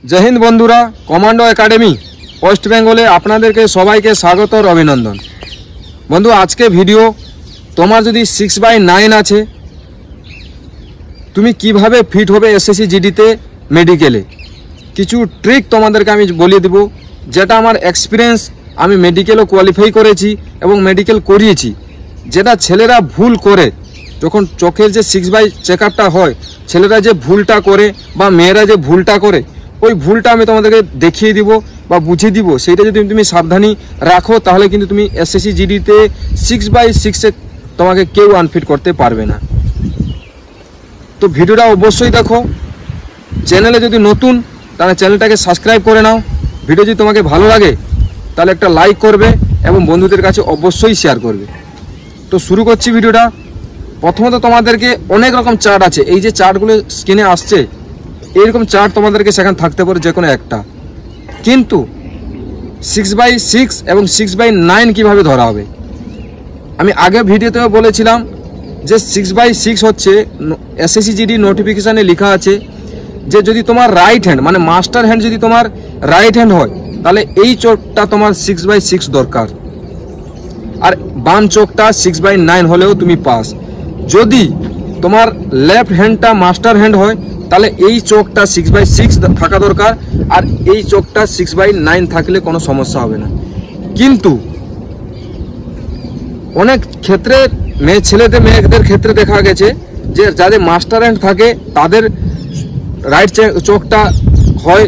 जय हिंद बंधुरा commando academy waste बेंगले आपनादेरके सबाइके स्वागत और अभिनंदन। बंधु आज के भिडियो तोमार यदि 6/9 आछे तुमी किभाबे फिट होबे एसएससी जीडीते मेडिकेले किछु ट्रिक तोमादेरके आमी बोलिए देब जेटा आमार एक्सपिरियेंस आमी मेडिकेलও क्वालिफाई करेছি এবং मेडिकेल करिয়েছি যেটা ছেলেরা ভুল করে যখন চোখের যে 6/9 চেকআপটা হয় ছেলেরা যে ভুলটা করে বা মেয়েরা যে ভুলটা করে ওই ভুলটা আমি তোমাদেরকে দেখিয়ে দিব বা বুঝিয়ে দিব সেটা যদি তুমি সাবধানী রাখো তাহলে কিন্তু তুমি এসএসসি জিডিতে 6/6 এ তোমাকে কেউ আনফিট করতে পারবে না। তো ভিডিওটা অবশ্যই দেখো, চ্যানেলে যদি নতুন তাহলে চ্যানেলটাকে সাবস্ক্রাইব করে নাও, ভিডিও যদি তোমাকে ভালো লাগে তাহলে একটা লাইক করবে এবং বন্ধুদের কাছে অবশ্যই শেয়ার করবে। তো শুরু করছি ভিডিওটা। প্রথমত তোমাদেরকে অনেক রকম চার্ট আছে, এই যে চার্টগুলো স্ক্রিনে আসছে এইরকম চার্ট তোমাদেরকে সেখানে থাকতে পারে যে কোনো একটা, কিন্তু 6/6 এবং 6/9 কিভাবে ধরা হবে আমি আগে ভিডিওতেও বলেছিলাম যে 6/6 হচ্ছে এসএসসি জিডি নোটিফিকেশনে লেখা আছে যে যদি তোমার রাইট হ্যান্ড মানে মাস্টার হ্যান্ড যদি তোমার রাইট হ্যান্ড হয় তাহলে এই চোখটা তোমার 6/6 দরকার, আর বাম চোখটা 6/9 হলেও তুমি পাস। যদি তোমার লেফট হ্যান্ডটা মাস্টার হ্যান্ড হয় তাহলে এই চোখটা 6/6 থাকা দরকার, আর এই চোখটা 6/9 থাকলে কোনো সমস্যা হবে না। কিন্তু অনেক ক্ষেত্রে মেয়েদের ক্ষেত্রে দেখা গেছে যে যাদের মাস্টার হ্যান্ড থাকে তাদের রাইট চোখটা হয়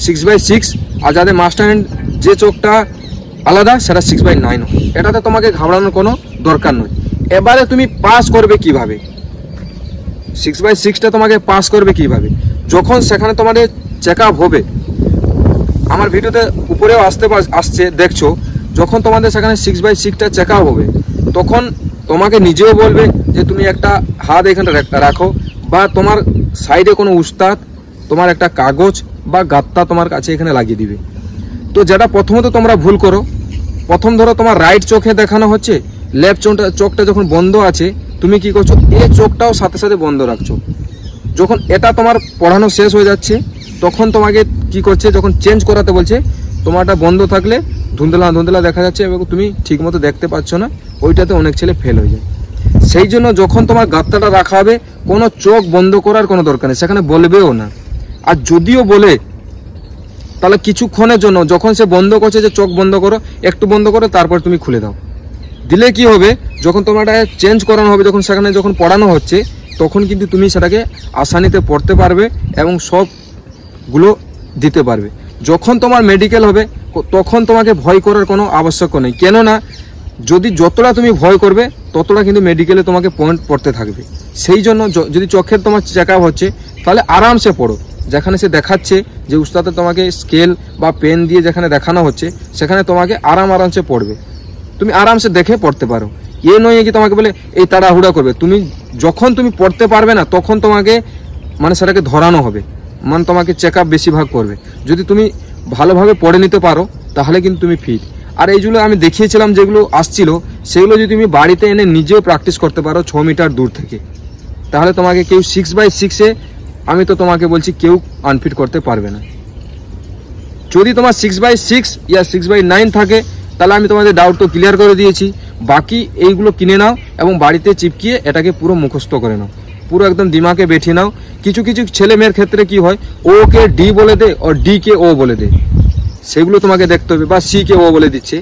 6/6, আর যাদের মাস্টার হ্যান্ড যে চোখটা আলাদা সেটা 6/9 হয়। এটাতে তোমাকে ঘাবড়ানোর কোনো দরকার নয়। এবারে তুমি পাস করবে কিভাবে, 6/6টা তোমাকে পাস করবে কিভাবে, যখন সেখানে তোমাদের চেক আপ হবে, আমার ভিডিওতে উপরেও আসছে দেখছো, যখন তোমাদের সেখানে 6/6টা চেক আপ হবে তখন তোমাকে নিজেও বলবে যে তুমি একটা হাত এখানে রাখো বা তোমার সাইডে কোনো উস্তাদ তোমার একটা কাগজ বা গাত্তা তোমার কাছে এখানে লাগিয়ে দিবে। তো যেটা প্রথমত তোমরা ভুল করো, প্রথম ধরো তোমার রাইট চোখে দেখানো হচ্ছে, লেফট চোখটা যখন বন্ধ আছে তুমি কি করছো এই চোখটাও সাথে সাথে বন্ধ রাখছো। যখন এটা তোমার পড়ানো শেষ হয়ে যাচ্ছে তখন তোমাকে কি করছে, যখন চেঞ্জ করাতে বলছে তোমারটা বন্ধ থাকলে ধুন্দলা দেখা যাচ্ছে এবং তুমি ঠিকমতো দেখতে পাচ্ছ না, ওইটাতে অনেক ছেলে ফেল হয়ে যায়। সেই জন্য যখন তোমার গাত্তাটা রাখা হবে কোনো চোখ বন্ধ করার কোনো দরকার নেই, সেখানে বলবেও না। আর যদিও বলে তাহলে কিছুক্ষণের জন্য যখন সে বন্ধ করছে যে চোখ বন্ধ করো, একটু বন্ধ করো তারপর তুমি খুলে দাও। দিলে কি হবে, যখন তোমারটা চেঞ্জ করানো হবে, যখন সেখানে যখন পড়ানো হচ্ছে তখন কিন্তু তুমি সেটাকে আসানিতে পড়তে পারবে এবং সবগুলো দিতে পারবে। যখন তোমার মেডিকেল হবে তখন তোমাকে ভয় করার কোনো আবশ্যক নেই, কেননা যতটা তুমি ভয় করবে ততটা কিন্তু মেডিকেলে তোমাকে পয়েন্ট পড়তে থাকবে। সেই জন্য যদি চোখের তোমার চেক আপ হচ্ছে তাহলে আরামসে পড়ো, যেখানে সে দেখাচ্ছে যে উস্তাদে তোমাকে স্কেল বা পেন দিয়ে যেখানে দেখানো হচ্ছে সেখানে তোমাকে আরামসে পড়বে, তুমি আরামসে দেখে পড়তে পারো। এ নয় কি তোমাকে বলে এই তাড়াহুড়া করবে, তুমি যখন তুমি পড়তে পারবে না তখন তোমাকে মানে সেটাকে ধরানো হবে, মানে তোমাকে চেক আপ বেশিরভাগ করবে। যদি তুমি ভালোভাবে পড়ে নিতে পারো তাহলে কিন্তু তুমি ফিট। আর এইগুলো আমি দেখিয়েছিলাম যেগুলো আসছিল সেগুলো যদি তুমি বাড়িতে এনে নিজেও প্র্যাকটিস করতে পারো 6 মিটার দূর থেকে, তাহলে তোমাকে কেউ 6/6 এ আমি তো তোমাকে বলছি কেউ আনফিট করতে পারবে না। যদি তোমার 6/6 ইয়া 6/9 থাকে তাহলে আমি তোমাদের ডাউট তো ক্লিয়ার করে দিয়েছি। বাকি এইগুলো কিনে নাও এবং বাড়িতে চিপকিয়ে এটাকে পুরো মুখস্থ করে নাও, পুরো একদম দিমাগে বেঠিয়ে নাও। কিছু ছেলে মেয়ের ক্ষেত্রে কি হয়, ও কে ডি বলে দে আর ডি কে ও বলে দে, সেগুলো তোমাকে দেখতে হবে, বা সি কে ও বলে দিচ্ছে।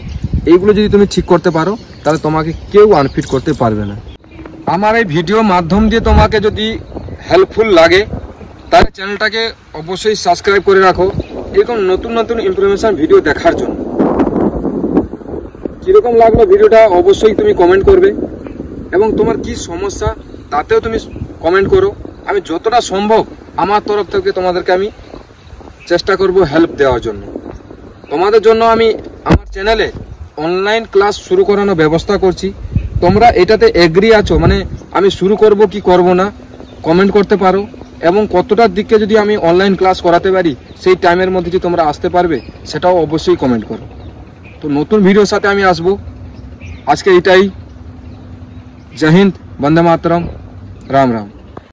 এইগুলো যদি তুমি ঠিক করতে পারো তাহলে তোমাকে কেউ আনফিট করতে পারবে না। আমার এই ভিডিও মাধ্যম দিয়ে তোমাকে যদি হেল্পফুল লাগে তাহলে চ্যানেলটাকে অবশ্যই সাবস্ক্রাইব করে রাখো এরকম নতুন ইনফরমেশন ভিডিও দেখার জন্য। কিরকম লাগলো ভিডিওটা অবশ্যই তুমি কমেন্ট করবে, এবং তোমার কি সমস্যা তাতেও তুমি কমেন্ট করো। আমি যতটা সম্ভব আমার তরফ থেকে তোমাদেরকে আমি চেষ্টা করব হেল্প দেওয়ার জন্য। তোমাদের জন্য আমি আমার চ্যানেলে অনলাইন ক্লাস শুরু করানোর ব্যবস্থা করছি। তোমরা এটাতে এগ্রি আছো, মানে আমি শুরু করব কি করব না কমেন্ট করতে পারো, এবং কতটার দিকে যদি আমি অনলাইন ক্লাস করাতে পারি সেই টাইমের মধ্যে যে তোমরা আসতে পারবে সেটাও অবশ্যই কমেন্ট করো। তো নতুন ভিডিওর সাথে আমি আসবো। আজকে এটাই। জয় হিন্দ, বন্দে মাতরম, রাম রাম।